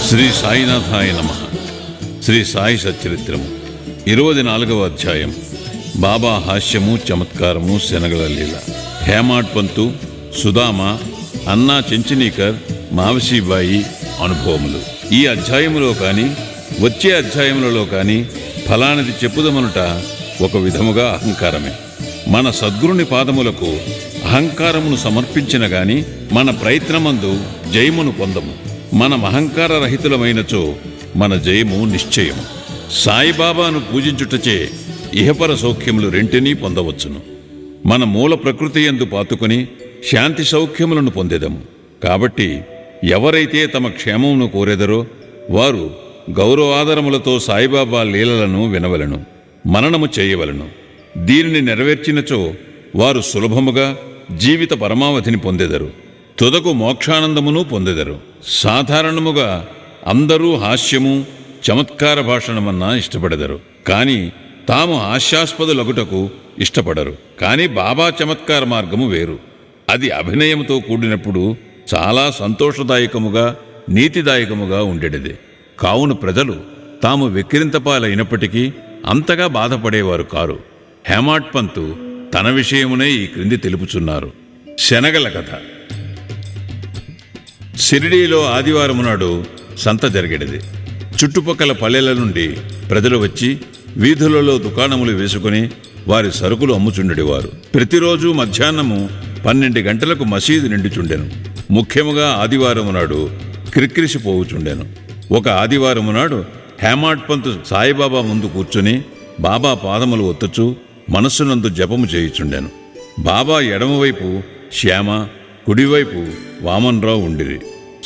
శ్రీ సాయినాథాయ నమః. శ్రీ సాయి సచ్చరిత్రము 24వ అధ్యాయం. బాబా హాస్యము, చమత్కారము, శనగల లీల. హేమాడ్ పంతు, సుదామ, అన్నా చెంచనీకర్, మావశీబాయి అనుభవములు. ఈ అధ్యాయములో కాని వచ్చే అధ్యాయములలో కాని ఫలానది చెప్పుదమనుట ఒక విధముగా అహంకారమే. మన సద్గురుని పాదములకు అహంకారమును సమర్పించిన గాని మన ప్రయత్నమందు జయమును పొందము. మనం అహంకార రహితులమైనచో మన జయము నిశ్చయము. సాయిబాబాను పూజించుటచే ఇహపర సౌఖ్యములు రెంటినీ పొందవచ్చును. మన మూల ప్రకృతి యందు పాతుకొని శాంతి సౌఖ్యములను పొందెదము. కాబట్టి ఎవరైతే తమ క్షేమమును కోరెదరో వారు గౌరవాదరములతో సాయిబాబా లీలలను వినవలను, మననము చేయవలను. దీనిని నెరవేర్చినచో వారు సులభముగా జీవిత పరమావధిని పొందెదరు, తుదకు మోక్షానందమును పొందెదరు. సాధారణముగా అందరూ హాస్యము, చమత్కార భాషణమన్నా ఇష్టపడెదరు, కాని తాము హాస్యాస్పదులగుటకు ఇష్టపడరు. కాని బాబా చమత్కార మార్గము వేరు. అది అభినయముతో కూడినప్పుడు చాలా సంతోషదాయకముగా, నీతిదాయకముగా ఉండేటిది. కావున ప్రజలు తాము వెక్కిరింతపాలైనప్పటికీ అంతగా బాధపడేవారు కారు. హేమాడ్ పంతు తన విషయమునే ఈ క్రింది తెలుపుచున్నారు. శనగల కథ. షిరిడీలో ఆదివారం నాడు సంత జరిగేది. చుట్టుపక్కల పల్లెల నుండి ప్రజలు వచ్చి వీధులలో దుకాణములు వేసుకుని వారి సరుకులు అమ్ముచుండెడివారు. ప్రతిరోజు మధ్యాహ్నము 12 గంటలకు మసీదు నిండుచుండెను. ముఖ్యముగా ఆదివారము నాడు క్రిక్కిరిసిపోవుచుండెను. ఒక ఆదివారము నాడు హేమాడ్ పంతు సాయిబాబా ముందు కూర్చుని బాబా పాదములు ఒత్తుచూ మనస్సునందు జపము చేయుచుండెను. బాబా ఎడమవైపు శ్యామ, కుడివైపు వామన్రావు ఉండిరి.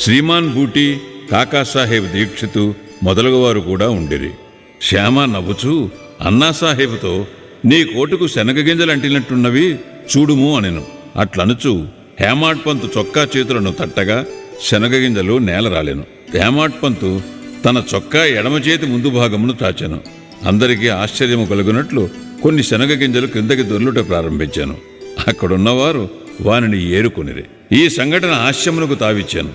శ్రీమాన్ బూటి, కాకాసాహెబ్ దీక్షితు మొదలగువారు కూడా ఉండిరి. శ్యామ నవ్వుచూ అన్నాసాహెబ్తో, నీ కోటుకు శనగ గింజలు అంటినట్టున్నవి చూడుము అనెను. అట్లనుచు హేమాడ్ పంతు చొక్కా చేతులను తట్టగా శనగ గింజలు నేల రాలెను. హేమాడ్ పంతు తన చొక్కా ఎడమ చేతి ముందు భాగమును చాచెను. అందరికీ ఆశ్చర్యము కలుగునట్లు కొన్ని శనగ గింజలు క్రిందకి దొర్లుట ప్రారంభించాను. అక్కడున్నవారు వానిని ఏరుకొనిరి. ఈ సంఘటన హాస్యమునకు తావిచ్చాను.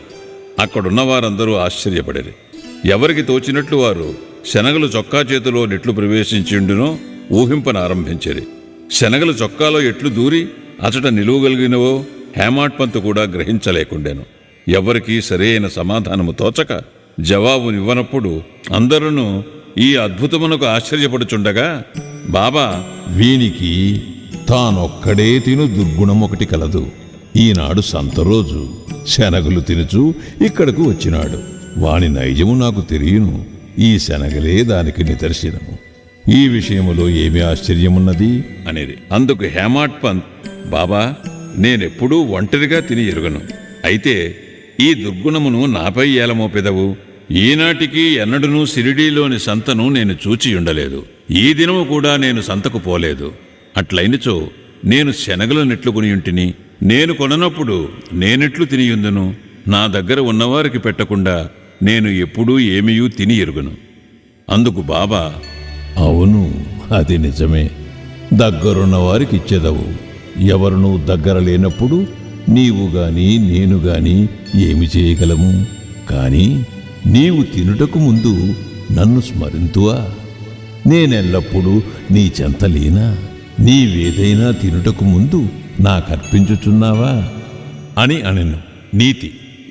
అక్కడున్నవారందరూ ఆశ్చర్యపడిరి. ఎవరికి తోచినట్లు వారు శనగలు చొక్కా చేతిలో నెట్లు ప్రవేశించిండునో ఊహింపనారంభించిరి. శనగలు చొక్కాలో ఎట్లు దూరి అచట నిలువగలిగినవో హేమాడ్ పంతు కూడా గ్రహించలేకుండెను. ఎవరికీ సరైన సమాధానము తోచక జవాబునివ్వనప్పుడు అందరూ ఈ అద్భుతమునకు ఆశ్చర్యపడుచుండగా బాబా, వీనికి తానొక్కడే తిను దుర్గుణం ఒకటి కలదు. ఈనాడు సంతరోజు శనగలు తినుచూ ఇక్కడకు వచ్చినాడు. వాని నైజము నాకు తెలియను. ఈ శనగలే దానికి నిదర్శనము. ఈ విషయములో ఏమి ఆశ్చర్యమున్నది అనేది. అందుకు హేమాడ్ పంత్, బాబా, నేనెప్పుడూ ఒంటరిగా తిని ఎరుగను. అయితే ఈ దుర్గుణమును నాపై ఏలమోపెదవు. ఈనాటికి ఎన్నడూనూ షిరిడీలోని సంతను నేను చూచియుండలేదు. ఈ దినము కూడా నేను సంతకు పోలేదు. అట్లయినచో నేను శనగలు నెట్లు కొనియుంటిని. నేను కొననప్పుడు నేనెట్లు తినియుందును? నా దగ్గర ఉన్నవారికి పెట్టకుండా నేను ఎప్పుడూ ఏమీయూ తిని ఎరుగను. అందుకు బాబా, అవును, అది నిజమే. దగ్గరున్న వారికి ఇచ్చేదవు. ఎవరునూ దగ్గర లేనప్పుడు నీవు గాని నేను గాని ఏమి చేయగలము? కాని నీవు తినుటకు ముందు నన్ను స్మరింతువా? నేనెల్లప్పుడూ నీ చెంతలేనా? నీవేదైనా తినుటకు ముందు నాకర్పించుచున్నావా అని అనెను. నీతి.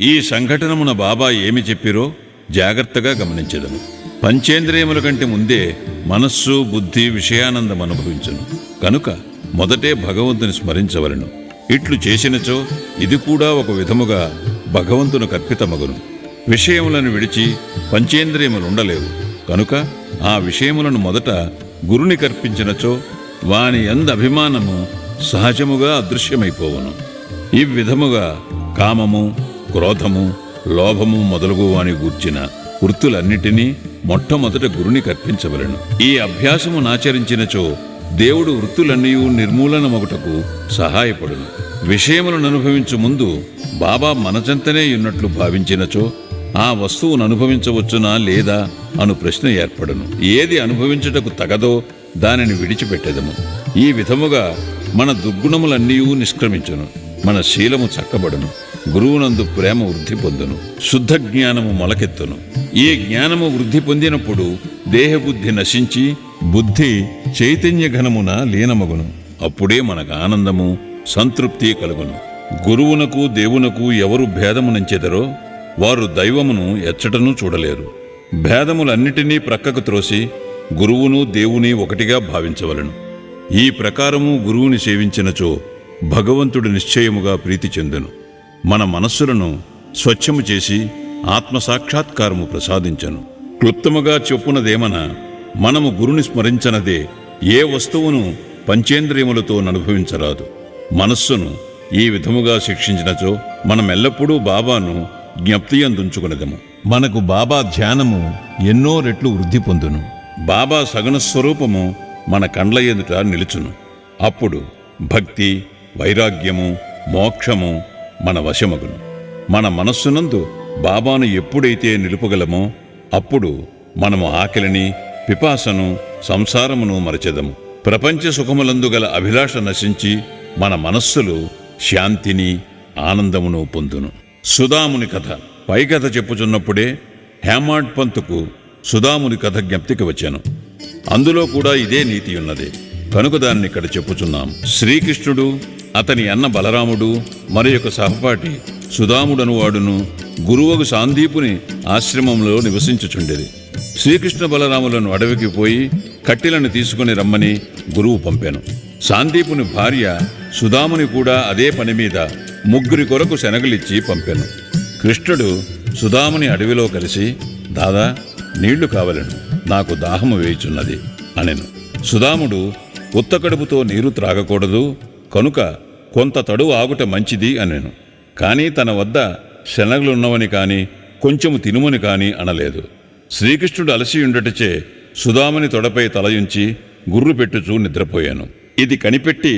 ఈ సంఘటనమున బాబా ఏమి చెప్పిరో జాగ్రత్తగా గమనించెదను. పంచేంద్రియముల కంటే ముందే మనస్సు, బుద్ధి విషయానందం అనుభవించును. కనుక మొదటే భగవంతుని స్మరించవలను. ఇట్లు చేసినచో ఇది కూడా ఒక విధముగా భగవంతుని కర్పితమగును. విషయములను విడిచి పంచేంద్రియములుండలేవు. కనుక ఆ విషయములను మొదట గురుని కర్పించినచో వాని యందు అభిమానము సహజముగా అదృశ్యమైపోవును. ఈ విధముగా కామము, క్రోధము, లోభము మొదలగు వాని గూర్చిన వృత్తులన్నిటినీ మొట్టమొదట గురుని కర్పించవలను. ఈ అభ్యాసము నాచరించినచో దేవుడు వృత్తులన్నీ నిర్మూలనమగుటకు సహాయపడును. విషయములను అనుభవించు ముందు బాబా మనచెంతనే ఉన్నట్లు భావించినచో ఆ వస్తువును అనుభవించవచ్చునా లేదా అను ప్రశ్న ఏర్పడును. ఏది అనుభవించుటకు తగదో దానిని విడిచిపెట్టెదము. ఈ విధముగా మన దుర్గుణములన్నీ నిష్క్రమించును. మన శీలము చక్కబడును. గురువునందు ప్రేమ వృద్ధి పొందును. శుద్ధ జ్ఞానము మొలకెత్తును. ఈ జ్ఞానము వృద్ధి పొందినప్పుడు దేహబుద్ధి నశించి బుద్ధి చైతన్య ఘనమున లీనమగును. అప్పుడే మనకు ఆనందము సంతృప్తి కలుగును. గురువునకు దేవునకు ఎవరు భేదమునంచెదరో వారు దైవమును ఎచ్చటనూ చూడలేరు. భేదములన్నిటినీ ప్రక్కకు త్రోసి గురువును దేవుని ఒకటిగా భావించవలను. ఈ ప్రకారము గురువుని సేవించినచో భగవంతుడు నిశ్చయముగా ప్రీతి చెందును. మన మనస్సులను స్వచ్ఛము చేసి ఆత్మసాక్షాత్కారము ప్రసాదించను. క్లుప్తముగా చెప్పునదేమన, మనము గురుని స్మరించనదే ఏ వస్తువును పంచేంద్రియములతో అనుభవించరాదు. మనస్సును ఈ విధముగా శిక్షించినచో మనమెల్లప్పుడూ బాబాను జ్ఞప్తియందుంచుకునేదము. మనకు బాబా ధ్యానము ఎన్నో రెట్లు వృద్ధి పొందును. బాబా సగుణ స్వరూపము మన కండ్ల ఎదుట నిలుచును. అప్పుడు భక్తి, వైరాగ్యము, మోక్షము మన వశమగును. మన మనస్సునందు బాబాను ఎప్పుడైతే నిలుపగలమో అప్పుడు మనము ఆకలిని, పిపాసను, సంసారమును మరచెదము. ప్రపంచ సుఖములందు గల అభిలాష నశించి మన మనస్సులు శాంతిని, ఆనందమును పొందును. సుదాముని కథ. పై కథ చెప్పుచున్నప్పుడే హేమాడ్ పంతుకు సుదాముని కథ జ్ఞప్తికి వచ్చాను. అందులో కూడా ఇదే నీతి ఉన్నది కనుక దాన్ని ఇక్కడ చెప్పుచున్నాం. శ్రీకృష్ణుడు, అతని అన్న బలరాముడు, మరి యొక్క సహపాఠి సుదాముడను వాడును గురువుకు సాందీపుని ఆశ్రమంలో నివసించుచుండేది. శ్రీకృష్ణ బలరాములను అడవికి పోయి కట్టెలను తీసుకుని రమ్మని గురువు పంపాను. సాందీపుని భార్య సుదాముని కూడా అదే పని మీద 3 కొరకు శనగలిచ్చి పంపాను. కృష్ణుడు సుదాముని అడవిలో కలిసి, దాదా నీళ్లు కావలను, నాకు దాహము వేయుచున్నది అనెను. సుదాముడు, ఉత్తకడుపుతో నీరు త్రాగకూడదు కనుక కొంత తడువు ఆగుట మంచిది అనెను. కానీ తన వద్ద శనగలున్నవని కాని కొంచెము తినుమని కాని అనలేదు. శ్రీకృష్ణుడు అలసియుండటచే సుదాముని తొడపై తలయుంచి గుర్రు పెట్టుచూ నిద్రపోయాను. ఇది కనిపెట్టి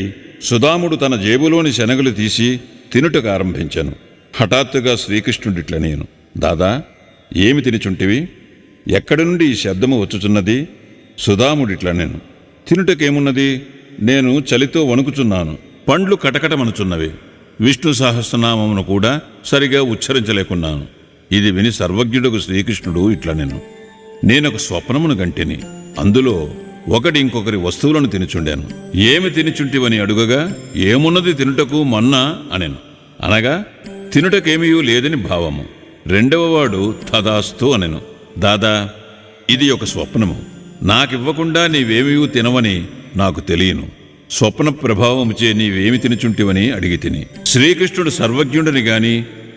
సుదాముడు తన జేబులోని శనగలు తీసి తినుటకు ఆరంభించాను. హఠాత్తుగా శ్రీకృష్ణుడిట్లనేను, దాదా ఏమి తినిచుంటివి? ఎక్కడి నుండి ఈ శబ్దము వచ్చుచున్నది? సుదాముడిట్లనేను, తినుటకేమున్నది? నేను చలితో వణుకుచున్నాను. పండ్లు కటకటమనుచున్నవి. విష్ణు సహస్రనామమును కూడా సరిగా ఉచ్చరించలేకున్నాను. ఇది విని సర్వజ్ఞుడకు శ్రీకృష్ణుడు ఇట్లనెను, నేనొక స్వప్నమును గంటిని. అందులో ఒకటి ఇంకొకరి వస్తువులను తినుచుండాను. ఏమి తినుచుంటివని అడుగగా, ఏమున్నది తినుటకు మొన్నా అనెను. అనగా తినుటకేమీయూ లేదని భావము. రెండవవాడు తదాస్తు అనెను, దాదా ఇది ఒక స్వప్నము. నాకివ్వకుండా నీవేమీ తినవని నాకు తెలియను. స్వప్న ప్రభావముచే నీవేమి తినుచుంటివని అడిగి తిని. శ్రీకృష్ణుడు సర్వజ్ఞుడని గాని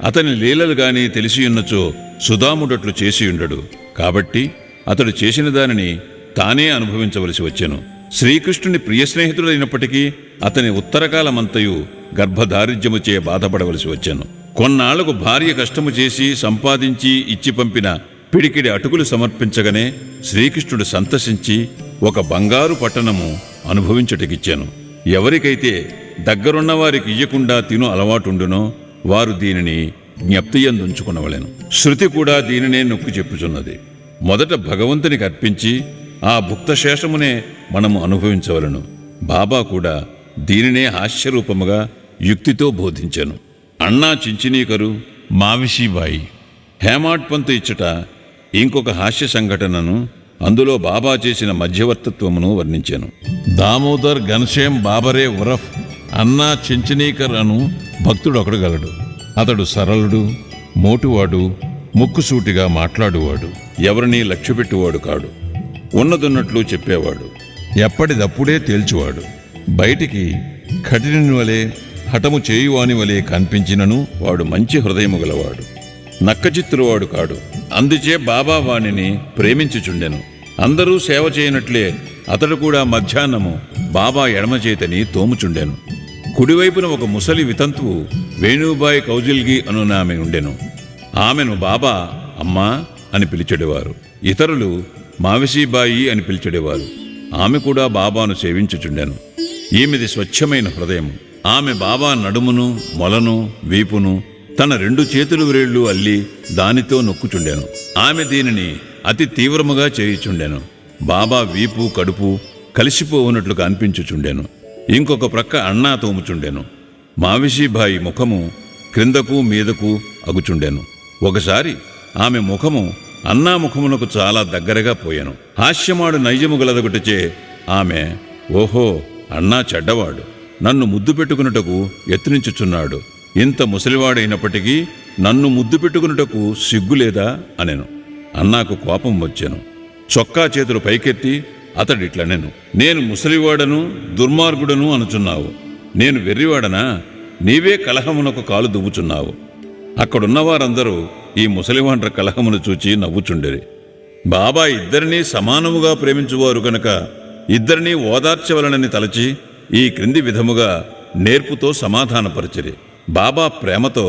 అతని లీలలు గాని తెలిసియున్నచో సుదాముడట్లు చేసియుండడు. కాబట్టి అతడు చేసిన దానిని తానే అనుభవించవలసి వచ్చెను. శ్రీకృష్ణుని ప్రియ స్నేహితుడైనప్పటికీ అతని ఉత్తరకాలమంతయు గర్భదారిద్ర్యముచే బాధపడవలసి వచ్చెను. కొన్నాళ్లకు భార్య కష్టము చేసి సంపాదించి ఇచ్చి పంపిన పిడికిడి అటుకులు సమర్పించగానే శ్రీకృష్ణుడు సంతసించి ఒక బంగారు పట్టణము అనుభవించుటకిచ్చాను. ఎవరికైతే దగ్గరున్న వారికి ఇయ్యకుండా తిను అలవాటుండునో వారు దీనిని జ్ఞప్తియందుంచుకునవలెను. శృతి కూడా దీనినే నొక్కి చెప్పుచున్నది. మొదట భగవంతునికి అర్పించి ఆ భుక్తశేషమునే మనము అనుభవించవలను. బాబా కూడా దీనినే హాస్యరూపముగా యుక్తితో బోధించెను. అన్నా చించినీకరు, మావిషీబాయి, హేమాడ్ పంతు ఇచ్చట ఇంకొక హాస్య సంఘటనను, అందులో బాబా చేసిన మధ్యవర్తత్వమును వర్ణించాను. దామోదర్ ఘనశ్యామ్ బాబరే ఉరఫ్ అన్నా చెంచనీకర్ అను భక్తుడొకడు గలడు. అతడు సరళుడు, మోటువాడు, ముక్కుసూటిగా మాట్లాడువాడు. ఎవరినీ లక్ష్యపెట్టువాడు కాడు. ఉన్నదున్నట్లు చెప్పేవాడు. ఎప్పటిదప్పుడే తేల్చువాడు. బయటికి కఠినుని వలె, హఠము చేయువాని వలె కనిపించినను వాడు మంచి హృదయము గలవాడు. నక్కచిత్తురువాడు కాడు. అందుచే బాబా వాణిని ప్రేమించుచుండెను. అందరూ సేవ చేయనట్లే అతడు కూడా మధ్యాహ్నము బాబా ఎడమ చేతని తోముచుండెను. కుడివైపున ఒక ముసలి వితంతువు వేణుబాయి కౌజిల్గి అనునామె ఉండెను. ఆమెను బాబా అమ్మా అని పిలిచెడేవారు. ఇతరులు మావిషీబాయి అని పిలిచెడేవారు. ఆమె కూడా బాబాను సేవించుచుండెను. ఈమెది స్వచ్ఛమైన హృదయం. ఆమె బాబా నడుమును, మొలను, వీపును తన 2 చేతులు వ్రేళ్లు అల్లి దానితో నొక్కుచుండెను. ఆమె దీనిని అతి తీవ్రముగా చేయుచుండెను. బాబా వీపు, కడుపు కలిసిపోవునట్లుగా అనిపించుచుండెను. ఇంకొక ప్రక్క అన్నా తోముచుండెను. మావిషీబాయి ముఖము క్రిందకు మీదకు అగుచుండెను. ఒకసారి ఆమె ముఖము అన్నా ముఖమునకు చాలా దగ్గరగా పోయాను. హాస్యమాడు నైజము గలదొకటిచే ఆమె, ఓహో, అన్నా చెడ్డవాడు, నన్ను ముద్దు పెట్టుకున్నటకు యత్నించుచున్నాడు, ఇంత ముసలివాడైనప్పటికీ నన్ను ముద్దు పెట్టుకున్నటకు సిగ్గులేదా అనెను. అన్నాకు కోపం వచ్చెను. చొక్కా చేతులు పైకెత్తి అతడిట్లనెను, నేను ముసలివాడను దుర్మార్గుడను అనుచున్నావు, నేను వెర్రివాడనా? నీవే కలహమునకు కాలు దువ్వుచున్నావు. అక్కడున్నవారందరూ ఈ ముసలివాండ్ర కలహమును చూచి నవ్వుచుండిరి. బాబా ఇద్దరినీ సమానముగా ప్రేమించువారు గనుక ఇద్దరినీ ఓదార్చవలనని తలచి ఈ క్రింది విధముగా నేర్పుతో సమాధానపరిచిరి. బాబా ప్రేమతో,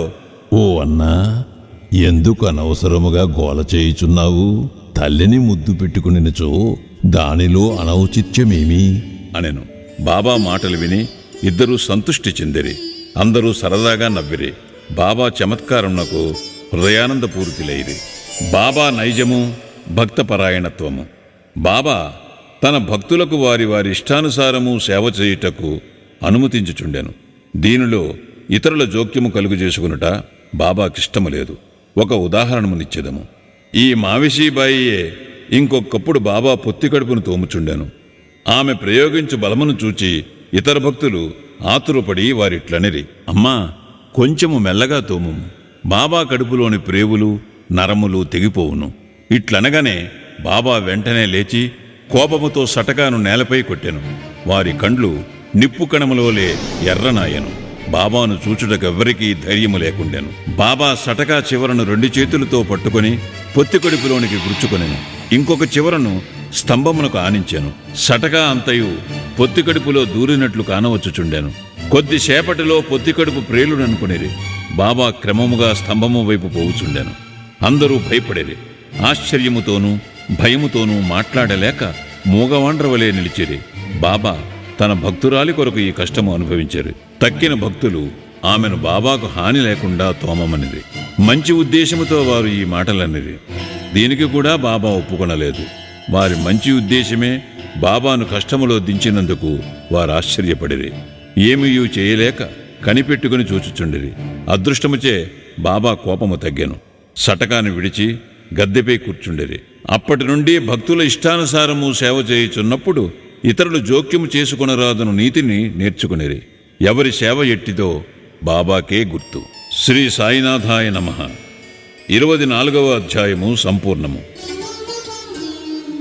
ఓ అన్నా, ఎందుకు అనవసరముగా గోల చేయుచున్నావు? తల్లిని ముద్దు పెట్టుకునినచో దానిలో అనౌచిత్యమేమి అనెను. బాబా మాటలు విని ఇద్దరూ సంతుష్టి చెందిరి. అందరూ సరదాగా నవ్విరి. బాబా చమత్కారమునకు హృదయానందపూరితులైరి. బాబా నైజము, భక్తపరాయణత్వము. బాబా తన భక్తులకు వారి వారి ఇష్టానుసారము సేవ చేయుటకు అనుమతించుచుండెను. దీనిలో ఇతరుల జోక్యము కలుగు చేసుకునుట బాబాకిష్టము లేదు. ఒక ఉదాహరణమునిచ్చెదము. ఈ మావిషీబాయియే ఇంకొకప్పుడు బాబా పొత్తి కడుపును తోముచుండెను. ఆమె ప్రయోగించు బలమును చూచి ఇతర భక్తులు ఆతురపడి వారిట్లనిరి, అమ్మా, కొంచెము మెల్లగా తోము, బాబా కడుపులోని ప్రేవులు నరములు తెగిపోవును. ఇట్లనగానే బాబా వెంటనే లేచి కోపముతో సటకాను నేలపై కొట్టెను. వారి కండ్లు నిప్పు కణములోలే ఎర్రనాయను. బాబాను చూచుటకెవ్వరికీ ధైర్యము లేకుండెను. బాబా సటకా చివరను 2 చేతులతో పట్టుకొని పొత్తికడుపులోనికి గుర్చుకొనెను. ఇంకొక చివరను స్తంభమునకు ఆనించెను. సటకా అంతయు పొత్తికడుపులో దూరినట్లు కానవచ్చుచుండెను. కొద్దిసేపటిలో పొత్తికడుపు ప్రేలుననుకునిరి. బాబా క్రమముగా స్తంభము వైపు పోవుచుండెను. అందరూ భయపడిరి. ఆశ్చర్యముతోనూ భయముతోనూ మాట్లాడలేక మూగవాండ్రవలే నిలిచిరి. బాబా తన భక్తురాలి కొరకు ఈ కష్టము అనుభవించారు. తక్కిన భక్తులు ఆమెను బాబాకు హాని లేకుండా తోమమనిది. మంచి ఉద్దేశముతో వారు ఈ మాటలనిది. దీనికి కూడా బాబా ఒప్పుకొనలేదు. వారి మంచి ఉద్దేశమే బాబాను కష్టములో దించినందుకు వారు ఆశ్చర్యపడిరి. ఏమీయూ చేయలేక కనిపెట్టుకుని చూచుచుండిరి. అదృష్టముచే బాబా కోపము తగ్గెను. సటకాన్ని విడిచి గద్దెపై కూర్చుండిరి. అప్పటి నుండి భక్తుల ఇష్టానుసారము సేవ చేయుచున్నప్పుడు ఇతరులు జోక్యము చేసుకొనరాదను నీతిని నేర్చుకునిరి. ఎవరి సేవ ఎట్టిదో బాబాకే గుర్తు. శ్రీ సాయినాథాయ నమః. 24వ అధ్యాయము సంపూర్ణము.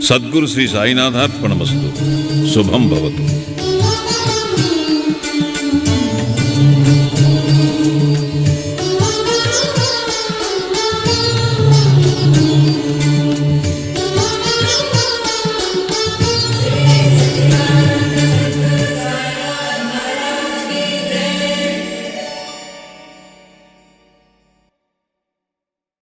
సద్గురు శ్రీ సాయినాథార్పణమస్తు. శుభం భవతు.